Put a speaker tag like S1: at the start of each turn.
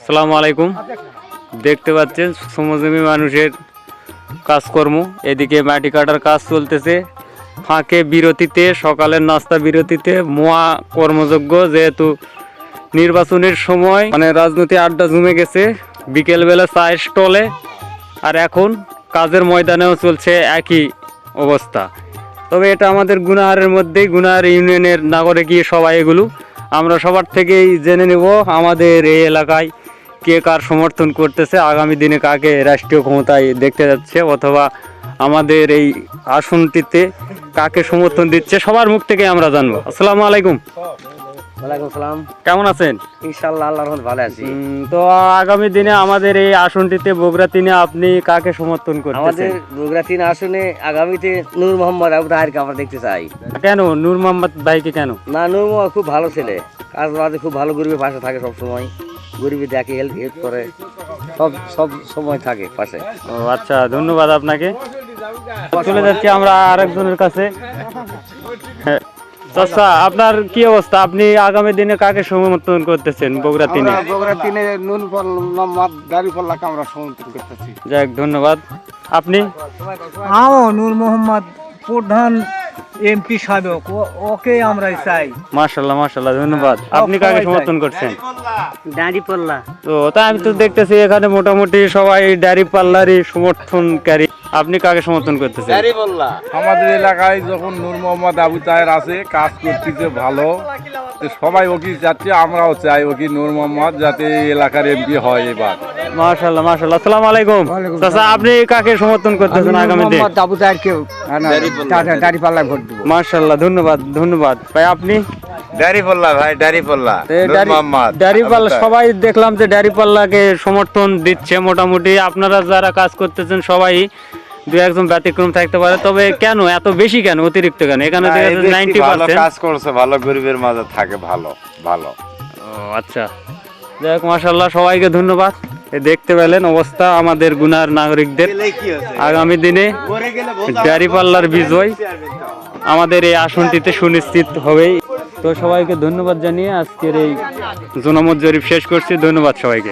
S1: আসসালামু আলাইকুম। দেখতে পাচ্ছেন শ্রমজীবী মানুষের কাজকর্ম, এদিকে মাটি কাটার কাজ চলতেছে, ফাঁকে বিরতিতে, সকালের নাস্তা বিরতিতে মোয়া কর্মযজ্ঞ, যেহেতু নির্বাচনের সময় মানে রাজনীতি আড্ডা জমে গেছে, বিকেলবেলা চায়ের স্টলে আর এখন কাজের ময়দানেও চলছে একই অবস্থা। তবে এটা আমাদের গুনাহারের মধ্যেই, গুনাহার ইউনিয়নের নাগরিক সবাই এগুলো আমরা সবার থেকেই জেনে নেব আমাদের এই এলাকায় কে কার সমর্থন করতেছে, আগামী দিনে কাকে রাষ্ট্রীয় ক্ষমতায় দেখতে যাচ্ছে, অথবা আমাদের এই আসনটিতে কাকে সমর্থন দিচ্ছে, সবার মুখ থেকে আমরা জানবো। আসসালামু আলাইকুম।
S2: ওয়ালাইকুম সালাম।
S1: কেমন আছেন?
S2: ইনশাআল্লাহ আল্লাহর রহমতে ভালো আছি।
S1: তো আগামী দিনে আমাদের এই আসনটিতে বগুড়া তিনে আপনি কাকে সমর্থন করতেছেন?
S2: আমাদের বগুড়া 3 আসনে আগামীতে নূর মোহাম্মদ আবু তাহেরকে আমরা দেখতে চাই।
S1: কেন নূর মোহাম্মদ ভাইকে কেন?
S2: না, নূর মোহাম্মদ খুব ভালো ছেলে, কাজ বাজে খুব ভালো, গরিবের পাশে থাকে সব সময়, গরিবী দেখে, হেল্প করে, সব সময় থাকে পাশে।
S1: ও আচ্ছা, ধন্যবাদ আপনাকে। চলে যাচ্ছি আমরা আরেকজনের কাছে। চাচা, আপনার কি অবস্থা? আপনি আগামী দিনে কাকে সমর্থন করতেছেন বগুড়া তিনে?
S3: বগুড়া তিনে নূর মোহাম্মদ দাঁড়িপাল্লাকে আমরা সমর্থন করতেছি।
S1: যাক, ধন্যবাদ। আপনি?
S4: নূর মোহাম্মদ প্রধান এমপি সাবেক, ওকে আমরা চাই।
S1: মাশাআল্লাহ মাশাআল্লাহ, ধন্যবাদ। আপনি কাকে সমর্থন করছেন?
S2: দাঁড়িপাল্লা।
S1: তো তাই আমি তো দেখতেছি এখানে মোটামুটি সবাই দাঁড়িপাল্লারই সমর্থনকারী। আপনি কাকে সমর্থন করতেছেন?
S3: আমাদের এলাকায় যখন নূর মোহাম্মদ আবু তাহের আছে, কাজ করতেছে ভালো, তো সবাই ওকে যাচ্ছে, আমরাও চাই ওকে নূর মোহাম্মদ যাতে এলাকার এমপি হয় এবার।
S1: মাশাআল্লাহ মাশাআল্লাহ। আসসালামু আলাইকুম। চাচা, আপনি কাকে সমর্থন করতেছেন আগামীতে?
S4: আবু তাহেরকে দাঁড়িপাল্লায় ভোট দেব।
S1: মাশাআল্লাহ, ধন্যবাদ ধন্যবাদ। ভাই আপনি?
S5: দাঁড়িপাল্লা ভাই, দাঁড়িপাল্লা নূর মোহাম্মদ।
S1: দাঁড়িপাল্লা, সবাই দেখলাম যে দাঁড়িপাল্লাকে সমর্থন দিচ্ছে মোটামুটি। আপনারা যারা কাজ করতেছেন সবাই, দু একজন ব্যতিক্রম থাকতে পারে, তবে কেন এত বেশি, কেন অতিরিক্ত কেন? এখানে
S5: না, এই ব্যক্তি ভালো
S1: 90%।
S5: কাজ করছে, ভালো গরিবের মাঝে থাকে, ভালো ভালো।
S1: ও আচ্ছা, যাই হোক, মাশাআল্লাহ, সবাইকে ধন্যবাদ। দেখতে পেলেন অবস্থা আমাদের গুনার নাগরিকদের। আগামী দিনে দাঁড়িপাল্লার বিজয় আমাদের এই আসনটিতে সুনিশ্চিত হবেই। তো সবাইকে ধন্যবাদ জানিয়ে আজকের এই জনমত জরিপ শেষ করছি। ধন্যবাদ সবাইকে।